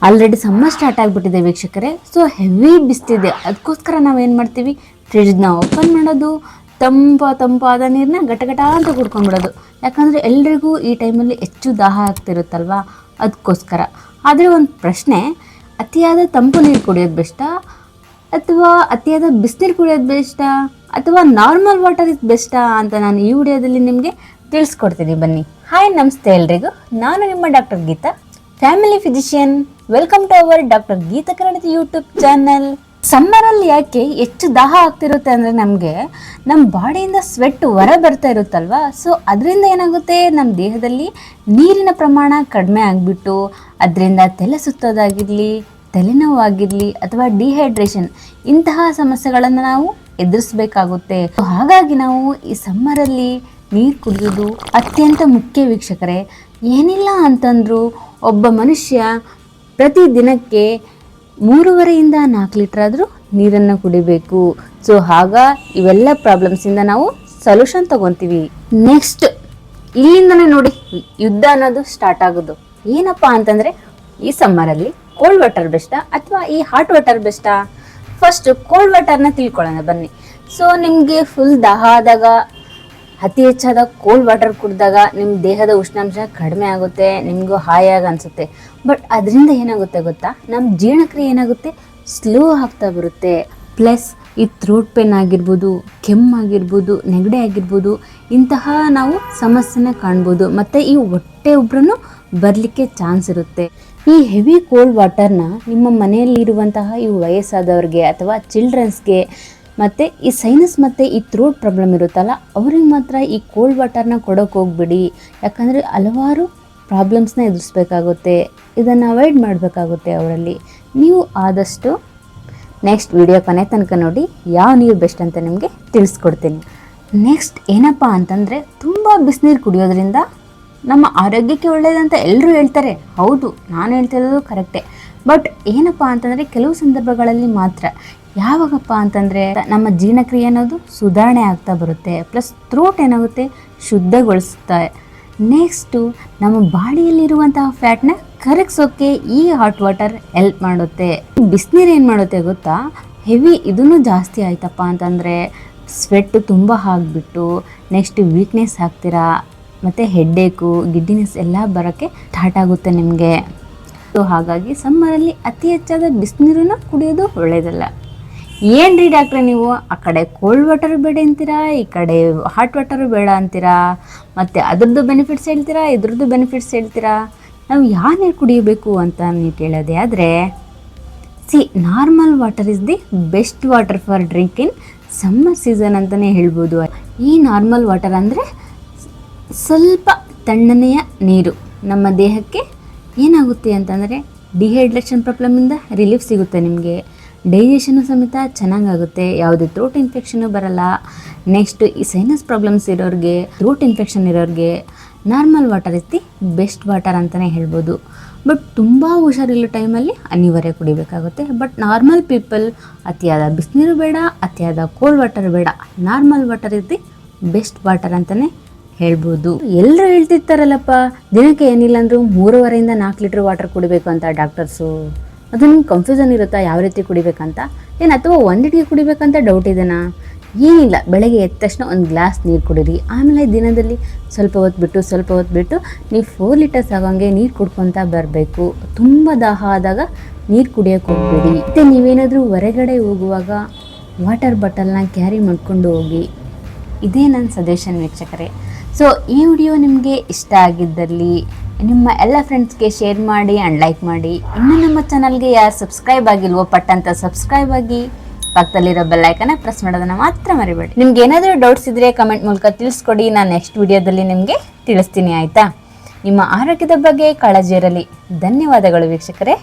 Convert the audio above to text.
Already summer start ಆಗಿಬಿಟ್ಟಿದೆ ವೀಕ್ಷಕರೇ. So heavy ಬಿಸ್ತಿದೆ, ಅದಕ್ಕೋಸ್ಕರ ನಾವೇನು ಮಾಡ್ತೀವಿ, ಫ್ರಿಡ್ಜ್ನ ಓಪನ್ ಮಾಡೋದು, ತಂಪಾದ ನೀರನ್ನ ಗಟಗಟ ಅಂತ ಕುಡ್ಕೊಂಡ್ಬಿಡೋದು. ಯಾಕಂದರೆ ಎಲ್ರಿಗೂ ಈ ಟೈಮಲ್ಲಿ ಹೆಚ್ಚು ದಾಹ ಆಗ್ತಿರುತ್ತಲ್ವ, ಅದಕ್ಕೋಸ್ಕರ. ಆದರೆ ಒಂದು ಪ್ರಶ್ನೆ, ಅತಿಯಾದ ತಂಪು ನೀರು ಕುಡಿಯೋದು ಬೆಸ್ಟಾ ಅಥವಾ ಅತಿಯಾದ ಬಿಸಿನೀರು ಕುಡಿಯೋದು ಬೆಸ್ಟಾ ಅಥವಾ ನಾರ್ಮಲ್ ವಾಟರ್ ಇಸ್ ಬೆಸ್ಟಾ ಅಂತ ನಾನು ಈ ವಿಡಿಯೋದಲ್ಲಿ ನಿಮಗೆ ತಿಳಿಸ್ಕೊಡ್ತೀನಿ. ಬನ್ನಿ. ಹಾಯ್, ನಮಸ್ತೆ ಎಲ್ರಿಗೂ. ನಾನು ನಿಮ್ಮ doctor Geeta, family physician. Welcome to our doctor Geeta Kannada YouTube channel. ಸಮ್ಮರಲ್ಲಿ ಯಾಕೆ ಹೆಚ್ಚು ದಾಹ ಆಗ್ತಿರುತ್ತೆ ಅಂದರೆ, ನಮಗೆ ನಮ್ಮ ಬಾಡಿಯಿಂದ ಸ್ವೆಟ್ ಹೊರ ಬರ್ತಾ ಇರುತ್ತಲ್ವ. ಸೊ ಅದರಿಂದ ಏನಾಗುತ್ತೆ, ನಮ್ಮ ದೇಹದಲ್ಲಿ ನೀರಿನ ಪ್ರಮಾಣ ಕಡಿಮೆ ಆಗಿಬಿಟ್ಟು ಅದರಿಂದ ತಲೆ ಸುತ್ತೋದಾಗಿರಲಿ, ತಲೆನೋವಾಗಿರಲಿ ಅಥವಾ ಡಿಹೈಡ್ರೇಷನ್ ಇಂತಹ ಸಮಸ್ಯೆಗಳನ್ನು ನಾವು ಎದುರಿಸಬೇಕಾಗುತ್ತೆ. ಹಾಗಾಗಿ ನಾವು ಈ ಸಮ್ಮರಲ್ಲಿ ನೀರು ಕುಡಿಯೋದು ಅತ್ಯಂತ ಮುಖ್ಯ ವೀಕ್ಷಕರೇ. ಏನಿಲ್ಲ ಅಂತಂದರೂ ಒಬ್ಬ ಮನುಷ್ಯ ಪ್ರತಿ ದಿನಕ್ಕೆ 3.5 ಇಂದ 4 ಲೀಟರ್ ಆದರೂ ನೀರನ್ನು ಕುಡಿಬೇಕು. ಸೊ ಆಗ ಇವೆಲ್ಲ ಪ್ರಾಬ್ಲಮ್ಸಿಂದ ನಾವು ಸೊಲ್ಯೂಷನ್ ತಗೊತೀವಿ. ನೆಕ್ಸ್ಟ್ ಇಲ್ಲಿಂದನೇ ನೋಡಿ ಯುದ್ಧ ಅನ್ನೋದು ಸ್ಟಾರ್ಟ್ ಆಗೋದು. ಏನಪ್ಪ ಅಂತಂದರೆ, ಈ ಸಮ್ಮರಲ್ಲಿ ಕೋಲ್ಡ್ ವಾಟರ್ ಬೆಸ್ಟಾ ಅಥವಾ ಈ ಹಾಟ್ ವಾಟರ್ ಬೆಸ್ಟಾ? ಫಸ್ಟ್ ಕೋಲ್ಡ್ ವಾಟರ್ನ ತಿಳ್ಕೊಳ್ಳೋಣ ಬನ್ನಿ. ಸೊ ನಿಮಗೆ ಫುಲ್ ದಾಹ ಆದಾಗ, ಅತಿ ಹೆಚ್ಚಾದ ಕೋಲ್ಡ್ ವಾಟರ್ ಕುಡಿದಾಗ ನಿಮ್ಮ ದೇಹದ ಉಷ್ಣಾಂಶ ಕಡಿಮೆ ಆಗುತ್ತೆ, ನಿಮಗೂ ಹಾಯಾಗಿ ಅನಿಸುತ್ತೆ. ಬಟ್ ಅದರಿಂದ ಏನಾಗುತ್ತೆ ಗೊತ್ತಾ, ನಮ್ಮ ಜೀರ್ಣಕ್ರಿಯೆ ಏನಾಗುತ್ತೆ, ಸ್ಲೋ ಆಗ್ತಾ ಬರುತ್ತೆ. ಪ್ಲಸ್ ಈ ಥ್ರೋಟ್ ಪೇನ್ ಆಗಿರ್ಬೋದು, ಕೆಮ್ಮಾಗಿರ್ಬೋದು, ನೆಗಡಿ ಆಗಿರ್ಬೋದು, ಇಂತಹ ನಾವು ಸಮಸ್ಯೆನ ಕಾಣ್ಬೋದು. ಮತ್ತು ಈ ಹೊಟ್ಟೆ ಉಬ್ರೂ ಬರಲಿಕ್ಕೆ ಚಾನ್ಸ್ ಇರುತ್ತೆ. ಈ ಹೆವಿ ಕೋಲ್ಡ್ ವಾಟರ್ನ ನಿಮ್ಮ ಮನೆಯಲ್ಲಿರುವಂತಹ ಈ ವಯಸ್ಸಾದವ್ರಿಗೆ ಅಥವಾ ಚಿಲ್ಡ್ರನ್ಸ್ಗೆ, ಮತ್ತು ಈ ಸೈನಸ್ ಮತ್ತು ಈ ಥ್ರೋಟ್ ಪ್ರಾಬ್ಲಮ್ ಇರುತ್ತಲ್ಲ, ಅವ್ರಿಗೆ ಮಾತ್ರ ಈ ಕೋಲ್ಡ್ ವಾಟರ್ನ ಕೊಡೋಕೆ ಹೋಗ್ಬಿಡಿ. ಯಾಕಂದರೆ ಹಲವಾರು ಪ್ರಾಬ್ಲಮ್ಸ್ನ ಎದುರಿಸ್ಬೇಕಾಗುತ್ತೆ. ಇದನ್ನು ಅವಾಯ್ಡ್ ಮಾಡಬೇಕಾಗುತ್ತೆ ಅವರಲ್ಲಿ. ನೀವು ಆದಷ್ಟು ನೆಕ್ಸ್ಟ್ ವಿಡಿಯೋ ಕೊನೆ ತನಕ ನೋಡಿ, ಯಾವ ನೀರು ಬೆಸ್ಟ್ ಅಂತ ನಿಮಗೆ ತಿಳಿಸ್ಕೊಡ್ತೀನಿ. ನೆಕ್ಸ್ಟ್ ಏನಪ್ಪ ಅಂತಂದರೆ, ತುಂಬ ಬಿಸಿನೀರು ಕುಡಿಯೋದ್ರಿಂದ ನಮ್ಮ ಆರೋಗ್ಯಕ್ಕೆ ಒಳ್ಳೆಯದಂತ ಎಲ್ಲರೂ ಹೇಳ್ತಾರೆ. ಹೌದು, ನಾನು ಹೇಳ್ತಿರೋದು ಕರೆಕ್ಟೇ. ಬಟ್ ಏನಪ್ಪ ಅಂತಂದರೆ, ಕೆಲವು ಸಂದರ್ಭಗಳಲ್ಲಿ ಮಾತ್ರ. ಯಾವಾಗಪ್ಪ ಅಂತಂದರೆ, ನಮ್ಮ ಜೀರ್ಣಕ್ರಿಯೆ ಅನ್ನೋದು ಸುಧಾರಣೆ ಆಗ್ತಾ ಬರುತ್ತೆ. ಪ್ಲಸ್ ಥ್ರೋಟ್ ಏನಾಗುತ್ತೆ, ಶುದ್ಧಗೊಳಿಸುತ್ತೆ. ನೆಕ್ಸ್ಟು ನಮ್ಮ ಬಾಡಿಯಲ್ಲಿರುವಂತಹ ಫ್ಯಾಟ್ನ ಕರಗಿಸೋಕ್ಕೆ ಈ ಹಾಟ್ ವಾಟರ್ ಹೆಲ್ಪ್ ಮಾಡುತ್ತೆ. ಬಿಸಿನೀರು ಏನು ಮಾಡುತ್ತೆ ಗೊತ್ತಾ, ಹೆವಿ ಇದನ್ನು ಜಾಸ್ತಿ ಆಯ್ತಪ್ಪ ಅಂತಂದರೆ ಸ್ವೆಟ್ಟು ತುಂಬ ಆಗಿಬಿಟ್ಟು ನೆಕ್ಸ್ಟ್ ವೀಕ್ನೆಸ್ ಆಗ್ತೀರಾ, ಮತ್ತು ಹೆಡ್ಡೇಕು, ಗಿಡ್ಡಿನೆಸ್ ಎಲ್ಲ ಬರೋಕ್ಕೆ ಸ್ಟಾರ್ಟ್ ಆಗುತ್ತೆ ನಿಮಗೆ. ಸೊ ಹಾಗಾಗಿ ಸಮ್ಮರಲ್ಲಿ ಅತಿ ಹೆಚ್ಚಾದ ಬಿಸಿನೀರನ್ನ ಕುಡಿಯೋದು ಒಳ್ಳೆಯದಲ್ಲ. ಏನ್ರಿ ಡಾಕ್ಟ್ರೆ ನೀವು ಆ ಕಡೆ ಕೋಲ್ಡ್ ವಾಟರ್ ಬೇಡ ಅಂತೀರಾ, ಈ ಕಡೆ ಹಾಟ್ ವಾಟರು ಬೇಡ ಅಂತೀರಾ, ಮತ್ತು ಅದ್ರದ್ದು ಬೆನಿಫಿಟ್ಸ್ ಹೇಳ್ತೀರಾ, ಇದ್ರದ್ದು ಬೆನಿಫಿಟ್ಸ್ ಹೇಳ್ತೀರಾ. ನಾವು ಯಾವ ನೀರು ಕುಡಿಯಬೇಕು ಅಂತ ನೀವು ಕೇಳೋದೇ ಆದರೆ, normal water is the best water for drink in summer season ಅಂತಲೇ ಹೇಳ್ಬೋದು. ಈ ನಾರ್ಮಲ್ ವಾಟರ್ ಅಂದರೆ ಸ್ವಲ್ಪ ತಣ್ಣನೆಯ ನೀರು. ನಮ್ಮ ದೇಹಕ್ಕೆ ಏನಾಗುತ್ತೆ ಅಂತಂದರೆ, ಡಿಹೈಡ್ರೇಷನ್ ಪ್ರಾಬ್ಲಮಿಂದ ರಿಲೀಫ್ ಸಿಗುತ್ತೆ ನಿಮಗೆ. ಡೈಜೆಷನು ಸಮೇತ ಚೆನ್ನಾಗಾಗುತ್ತೆ, ಯಾವುದೇ ಥ್ರೋಟ್ ಇನ್ಫೆಕ್ಷನು ಬರಲ್ಲ. ನೆಕ್ಸ್ಟ್ ಈ ಸೈನಸ್ ಪ್ರಾಬ್ಲಮ್ಸ್ ಇರೋರಿಗೆ, ಥ್ರೋಟ್ ಇನ್ಫೆಕ್ಷನ್ ಇರೋರಿಗೆ normal water is the best water ಅಂತಲೇ ಹೇಳ್ಬೋದು. ಬಟ್ ತುಂಬ ಹುಷಾರಿಲ್ಲೋ ಟೈಮಲ್ಲಿ ಅನಿವಾರ್ಯ ಕುಡಿಬೇಕಾಗುತ್ತೆ. ಬಟ್ ನಾರ್ಮಲ್ ಪೀಪಲ್ ಅತಿಯಾದ ಬಿಸಿನೀರು ಬೇಡ, ಅತಿಯಾದ ಕೋಲ್ಡ್ ವಾಟರ್ ಬೇಡ, normal water is the best water ಅಂತಲೇ ಹೇಳ್ಬೋದು. ಎಲ್ಲರೂ ಹೇಳ್ತಿರ್ತಾರಲ್ಲಪ್ಪ, ದಿನಕ್ಕೆ ಏನಿಲ್ಲ ಅಂದರೂ 3.5 ಇಂದ 4 ಲೀಟ್ರ್ ವಾಟರ್ ಕುಡಿಬೇಕು ಅಂತ ಡಾಕ್ಟರ್ಸು. ಅದು ನಿಮ್ಗೆ ಕನ್ಫ್ಯೂಷನ್ ಇರುತ್ತಾ ಯಾವ ರೀತಿ ಕುಡಿಬೇಕಂತ, ಏನು ಅಥವಾ ಒಂದಿಟ್ಟಿಗೆ ಕುಡಿಬೇಕಂತ ಡೌಟ್ ಇದೆನಾ? ಏನಿಲ್ಲ, ಬೆಳಗ್ಗೆ ಎದ್ದ ತಕ್ಷಣ ಒಂದು ಗ್ಲಾಸ್ ನೀರು ಕುಡೀರಿ. ಆಮೇಲೆ ದಿನದಲ್ಲಿ ಸ್ವಲ್ಪ ಹೊತ್ತು ಬಿಟ್ಟು ನೀವು 4 ಲೀಟರ್ಸ್ ಆಗೋಂಗೆ ನೀರು ಕುಡ್ಕೊತಾ ಬರಬೇಕು. ತುಂಬ ದಾಹ ಆದಾಗ ನೀರು ಕುಡಿಯೋಕೆ ಹೋಗ್ಬೇಡಿ. ಮತ್ತು ನೀವೇನಾದರೂ ಹೊರಗಡೆ ಹೋಗುವಾಗ ವಾಟರ್ ಬಾಟಲ್ನ ಕ್ಯಾರಿ ಮಾಡ್ಕೊಂಡು ಹೋಗಿ. ಇದೇ ನನ್ನ ಸಜೆಷನ್ ವೀಕ್ಷಕರೇ. ಸೊ ಈ ವಿಡಿಯೋ ನಿಮಗೆ ಇಷ್ಟ ಆಗಿದ್ದಲ್ಲಿ ನಿಮ್ಮ ಎಲ್ಲ ಫ್ರೆಂಡ್ಸ್ಗೆ ಶೇರ್ ಮಾಡಿ ಆ್ಯಂಡ್ ಲೈಕ್ ಮಾಡಿ. ಇನ್ನು ನಮ್ಮ ಚಾನಲ್ಗೆ ಯಾರು ಸಬ್ಸ್ಕ್ರೈಬ್ ಆಗಿಲ್ವೋ ಪಟ್ಟಂತ ಸಬ್ಸ್ಕ್ರೈಬ್ ಆಗಿ, ಪಕ್ಕದಲ್ಲಿರೋ ಬೆಲ್ಲೈಕನ್ನ ಪ್ರೆಸ್ ಮಾಡೋದನ್ನು ಮಾತ್ರ ಮರಿಬೇಡಿ. ನಿಮ್ಗೆ ಏನಾದರೂ ಡೌಟ್ಸ್ ಇದ್ದರೆ ಕಮೆಂಟ್ ಮೂಲಕ ತಿಳಿಸ್ಕೊಡಿ, ನಾನು ನೆಕ್ಸ್ಟ್ ವಿಡಿಯೋದಲ್ಲಿ ನಿಮಗೆ ತಿಳಿಸ್ತೀನಿ, ಆಯಿತಾ? ನಿಮ್ಮ ಆರೋಗ್ಯದ ಬಗ್ಗೆ ಕಾಳಜಿ ಇರಲಿ. ಧನ್ಯವಾದಗಳು ವೀಕ್ಷಕರೇ.